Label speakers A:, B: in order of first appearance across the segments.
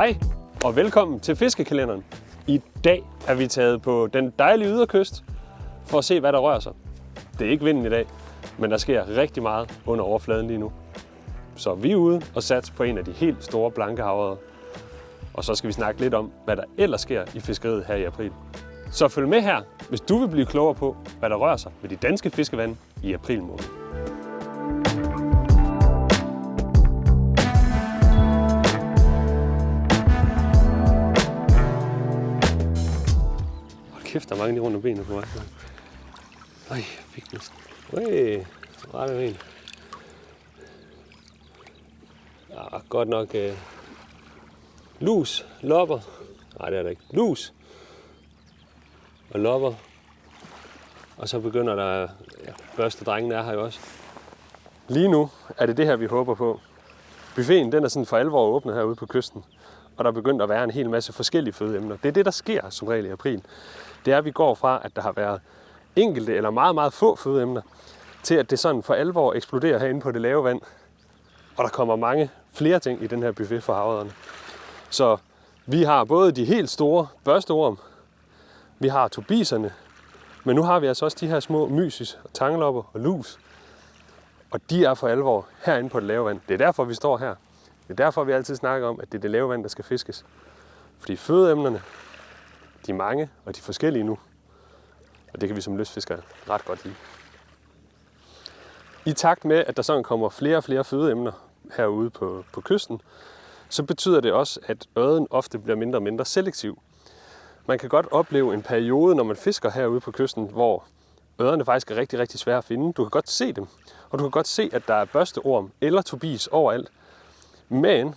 A: Hej og velkommen til Fiskekalenderen. I dag er vi taget på den dejlige yderkyst for at se, hvad der rører sig. Det er ikke vinden i dag, men der sker rigtig meget under overfladen lige nu. Så vi er ude og satser på en af de helt store blanke havørreder. Og så skal vi snakke lidt om, hvad der ellers sker i fiskeriet her i april. Så følg med her, hvis du vil blive klogere på, hvad der rører sig ved de danske fiskevande i april måned. Kæft, der er mange lige rundt om benene på mig. Ej, jeg fik næsten. Ej, ret af en. Ja, godt nok lus, lopper. Nej, det er der ikke. Lus og lopper. Og så begynder der, børstedrengene er her jo også. Lige nu er det her, vi håber på. Buffeten, den er sådan for alvor åbnet herude på kysten. Og der er begyndt at være en hel masse forskellige fødeemner. Det er det, der sker som regel i april. Det er, at vi går fra, at der har været enkelte eller meget, meget få fødeemner, til at det sådan for alvor eksploderer herinde på det lave vand. Og der kommer mange flere ting i den her buffet for havørrederne. Så vi har både de helt store børsteorm, vi har turbiserne, men nu har vi altså også de her små mysis, tanglopper og lus. Og de er for alvor herinde på det lave vand. Det er derfor, vi står her. Det er derfor, vi altid snakker om, at det er det lave vand, der skal fiskes. Fordi fødeemnerne, de er mange, og de er forskellige nu. Og det kan vi som lystfiskere ret godt lide. I takt med, at der sådan kommer flere og flere fødeemner herude på kysten, så betyder det også, at ørreden ofte bliver mindre og mindre selektiv. Man kan godt opleve en periode, når man fisker herude på kysten, hvor ørrederne faktisk er rigtig, rigtig svære at finde. Du kan godt se dem, og du kan godt se, at der er børsteorm eller turbis overalt. Men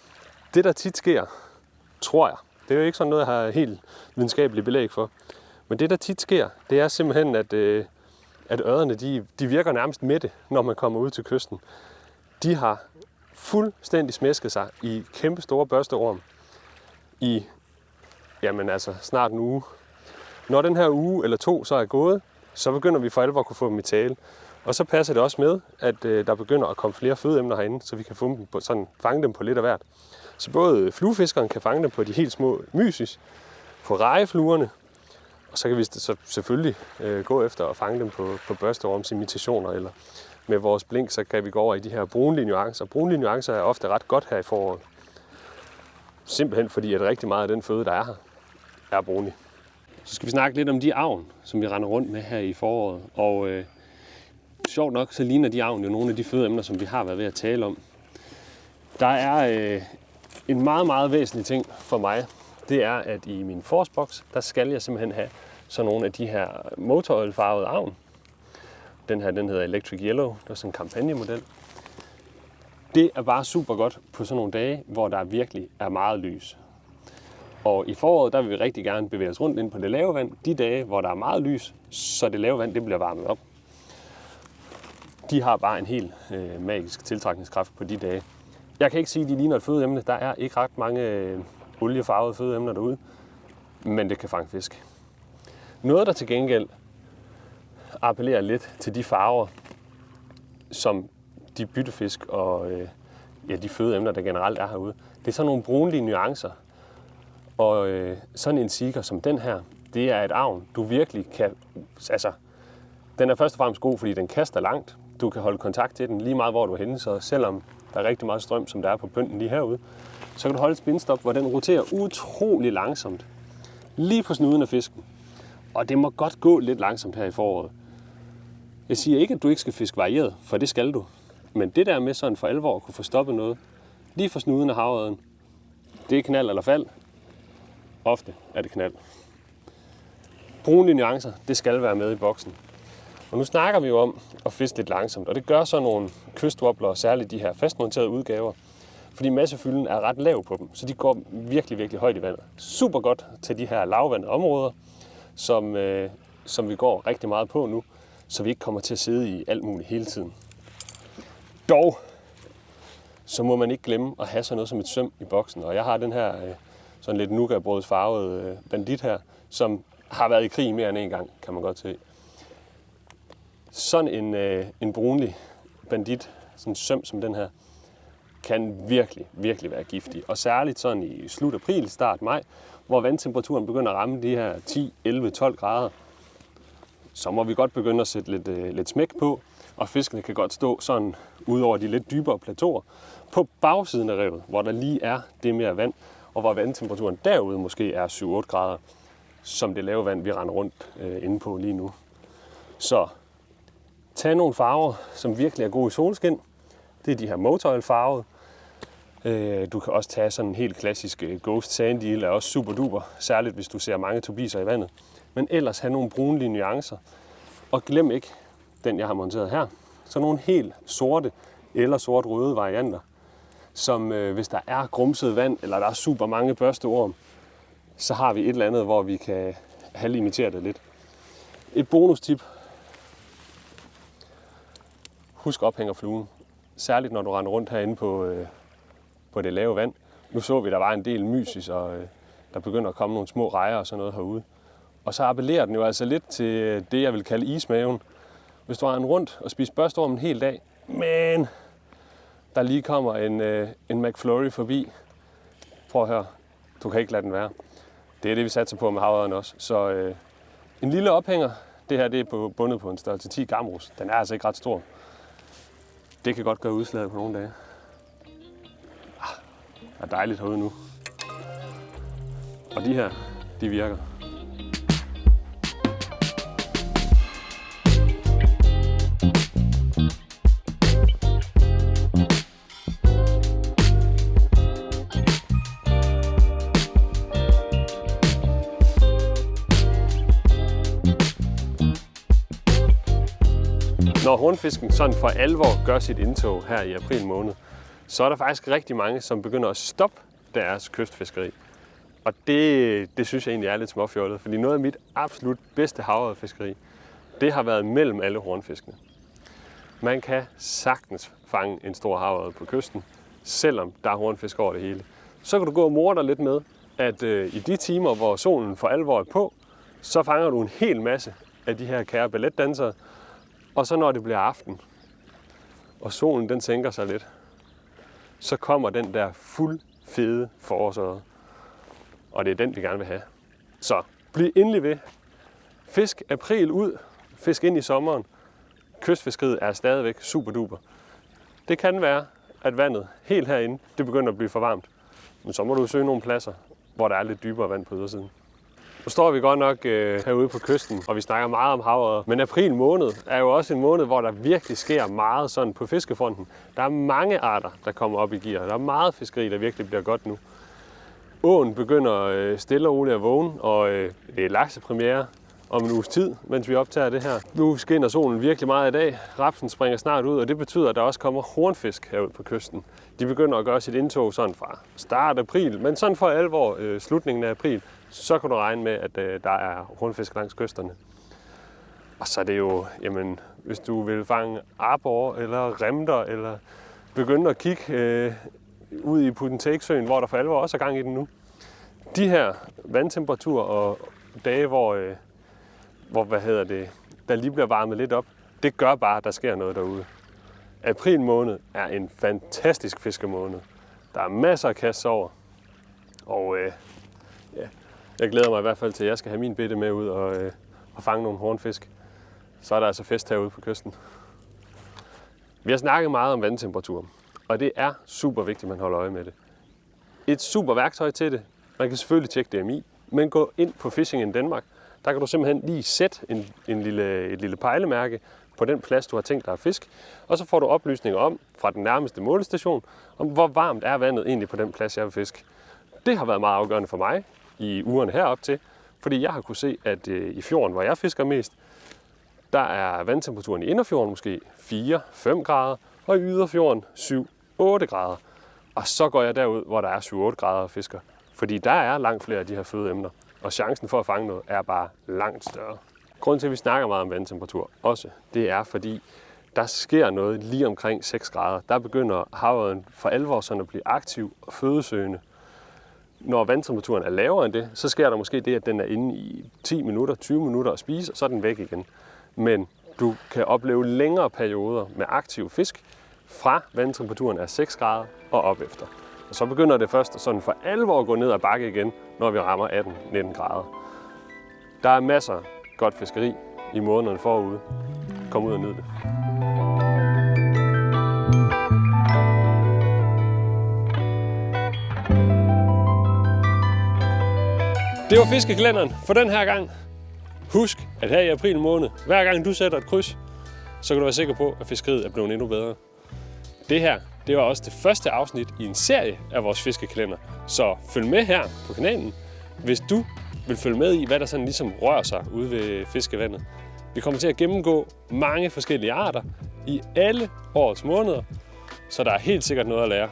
A: det, der tit sker, tror jeg, det er jo ikke sådan noget, jeg har helt videnskabeligt belæg for, men det, der tit sker, det er simpelthen, at ørrederne, de virker nærmest mætte, når man kommer ud til kysten. De har fuldstændig smæsket sig i kæmpe store børsteorm i, snart en uge. Når den her uge eller to så er gået, så begynder vi for alvor at kunne få dem i tale. Og så passer det også med, at der begynder at komme flere fødeemner herinde, så vi kan fange dem på lidt af hvert. Så både fluefiskeren kan fange dem på de helt små mysis, på rejefluerne, og så kan vi selvfølgelig gå efter at fange dem på børsteormsimitationer, eller med vores blink, så kan vi gå over i de her brunlige nuancer. Brunlige nuancer er ofte ret godt her i foråret. Simpelthen fordi, at rigtig meget af den føde, der er her, er brunlig. Så skal vi snakke lidt om de agn, som vi render rundt med her i foråret. Og sjovt nok, så ligner de agn jo nogle af de fødeemner, som vi har været ved at tale om. Der er en meget, meget væsentlig ting for mig. Det er, at i min forårsboks, der skal jeg simpelthen have sådan nogle af de her motorolfarvede agn. Den her, den hedder Electric Yellow. Det er sådan en kampagnemodel. Det er bare super godt på sådan nogle dage, hvor der virkelig er meget lys. Og i foråret, der vil vi rigtig gerne bevæge os rundt ind på det lave vand. De dage, hvor der er meget lys, så det lave vand, det bliver varmet op. De har bare en helt magisk tiltrækningskraft på de dage. Jeg kan ikke sige, at de ligner et fødeemne. Der er ikke ret mange oliefarvede fødeemner derude, men det kan fange fisk. Noget, der til gengæld appellerer lidt til de farver, som de byttefisk og de fødeemner, der generelt er herude. Det er sådan nogle brunlige nuancer. Og sådan en siker som den her, det er et agn, du virkelig kan... den er først og fremmest god, fordi den kaster langt. Du kan holde kontakt til den lige meget, hvor du er henne. Så selvom der er rigtig meget strøm, som der er på pynten lige herude, så kan du holde et spinstop, hvor den roterer utrolig langsomt. Lige på snuden af fisken. Og det må godt gå lidt langsomt her i foråret. Jeg siger ikke, at du ikke skal fiske varieret, for det skal du. Men det der med sådan for alvor at kunne få stoppet noget, lige for snuden af havørreden, det er knald eller fald. Ofte er det knald. Brunlige nuancer, det skal være med i boksen. Og nu snakker vi jo om at fiske lidt langsomt, og det gør så nogle kystwobbler, særligt de her fastmonterede udgaver, fordi massefylden er ret lav på dem, så de går virkelig, virkelig højt i vandet. Super godt til de her lavvandede områder, som vi går rigtig meget på nu, så vi ikke kommer til at sidde i alt muligt hele tiden. Dog, så må man ikke glemme at have sådan noget som et søm i boksen, og jeg har den her sådan lidt nougatbrødsfarvede bandit her, som har været i krig mere end en gang, kan man godt se. Sådan en brunlig bandit, sådan en søm som den her, kan virkelig være giftig. Og særligt sådan i slut april, start maj, hvor vandtemperaturen begynder at ramme de her 10, 11, 12 grader, så må vi godt begynde at sætte lidt smæk på, og fiskene kan godt stå sådan ud over de lidt dybere plateauer på bagsiden af revet, hvor der lige er det mere vand, og hvor vandtemperaturen derude måske er 7-8 grader, som det lave vand, vi render rundt inde på lige nu. Så tag nogle farver, som virkelig er gode i solskin. Det er de her Motoil farver. Du kan også tage sådan en helt klassisk Ghost Sandy, er også super duper, særligt hvis du ser mange turbiser i vandet. Men ellers have nogle brunlige nuancer. Og glem ikke den, jeg har monteret her. Så nogle helt sorte eller sort-røde varianter, som hvis der er grumset vand, eller der er super mange børsteorm, så har vi et eller andet, hvor vi kan halvimitere det lidt. Et bonustip. Husk ophængerfluen. Særligt når du render rundt herinde på det lave vand. Nu så vi, der var en del mysis, og der begynder at komme nogle små rejer og sådan noget herude. Og så appellerer den jo altså lidt til det, jeg vil kalde ismaven. Hvis du render rundt og spiser børsteorm en hel dag, men der lige kommer en McFlurry forbi. Prøv at høre, du kan ikke lade den være. Det er det, vi satser på med havørren også. Så en lille ophænger, det her det er bundet på en størrelse 10 Gamros. Den er altså ikke ret stor. Det kan godt gøre udslaget på nogle dage. Det er dejligt herude nu. Og de her, de virker. Når hornfisken sådan for alvor gør sit indtog her i april måned, så er der faktisk rigtig mange, som begynder at stoppe deres kystfiskeri. Og det synes jeg egentlig er lidt småfjollet, fordi noget af mit absolut bedste havørredfiskeri, det har været mellem alle hornfiskene. Man kan sagtens fange en stor havørred på kysten, selvom der er hornfisk over det hele. Så kan du gå og more dig lidt med, at i de timer, hvor solen for alvor er på, så fanger du en hel masse af de her kære balletdansere. Og så når det bliver aften, og solen den sænker sig lidt, så kommer den der fuld fede forårsørred. Og det er den, vi gerne vil have. Så bliv endelig ved. Fisk april ud, fisk ind i sommeren. Kystfiskeriet er stadigvæk super duper. Det kan være, at vandet helt herinde, det begynder at blive for varmt. Men så må du søge nogle pladser, hvor der er lidt dybere vand på ydersiden. Nu står vi godt nok herude på kysten, og vi snakker meget om havørred. Men april måned er jo også en måned, hvor der virkelig sker meget sådan på fiskefronten. Der er mange arter, der kommer op i gear. Der er meget fiskeri, der virkelig bliver godt nu. Åen begynder stille og roligt at vågne, og det er laksepremiere om en uges tid, mens vi optager det her. Nu skinner solen virkelig meget i dag. Rapsen springer snart ud, og det betyder, at der også kommer hornfisk herude på kysten. De begynder at gøre sit indtog sådan fra start april, men sådan for alvor slutningen af april, så kan du regne med, at der er hornfisk langs kysterne. Og så er det jo, jamen, hvis du vil fange arbor eller remter, eller begynde at kigge ud i Put-and-Take-søen, hvor der for alvor også er gang i den nu. De her vandtemperaturer og dage, hvor der lige bliver varmet lidt op, det gør bare, at der sker noget derude. April måned er en fantastisk fiskemåned. Der er masser af kast over, og jeg glæder mig i hvert fald til, at jeg skal have min bitte med ud og fange nogle hornfisk. Så er der altså fest herude på kysten. Vi har snakket meget om vandtemperatur, og det er super vigtigt, at man holder øje med det. Et super værktøj til det, man kan selvfølgelig tjekke DMI, men gå ind på Fishing in Denmark. Der kan du simpelthen lige sætte et lille pejlemærke på den plads, du har tænkt dig at fiske, og så får du oplysninger om fra den nærmeste målestation, om hvor varmt er vandet egentlig på den plads, jeg vil fiske. Det har været meget afgørende for mig i ugerne herop til, fordi jeg har kunne se, at i fjorden, hvor jeg fisker mest, der er vandtemperaturen i inderfjorden måske 4-5 grader, og i yderfjorden 7-8 grader. Og så går jeg derud, hvor der er 7-8 grader og fisker, fordi der er langt flere af de her fødeemner, og chancen for at fange noget er bare langt større. Grunden til, at vi snakker meget om vandtemperatur også, det er fordi, der sker noget lige omkring 6 grader. Der begynder havørreden for alvor sådan at blive aktiv og fødesøgende. Når vandtemperaturen er lavere end det, så sker der måske det, at den er inde i 10 minutter, 20 minutter at spise, og så er den væk igen. Men du kan opleve længere perioder med aktiv fisk, fra vandtemperaturen er 6 grader og op efter. Og så begynder det først sådan for alvor at gå ned ad bakke igen, når vi rammer 18-19 grader. Der er masser af godt fiskeri i månederne forude. Kom ud og nyd det. Det var fiskekalenderen for den her gang. Husk, at her i april måned, hver gang du sætter et kryds, så kan du være sikker på, at fiskeriet er blevet endnu bedre. Det her, det var også det første afsnit i en serie af vores fiskekalender. Så følg med her på kanalen, hvis du vil følge med i, hvad der sådan ligesom rører sig ude ved fiskevandet. Vi kommer til at gennemgå mange forskellige arter i alle årets måneder, så der er helt sikkert noget at lære.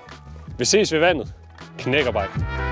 A: Vi ses ved vandet. Knæk og bræk.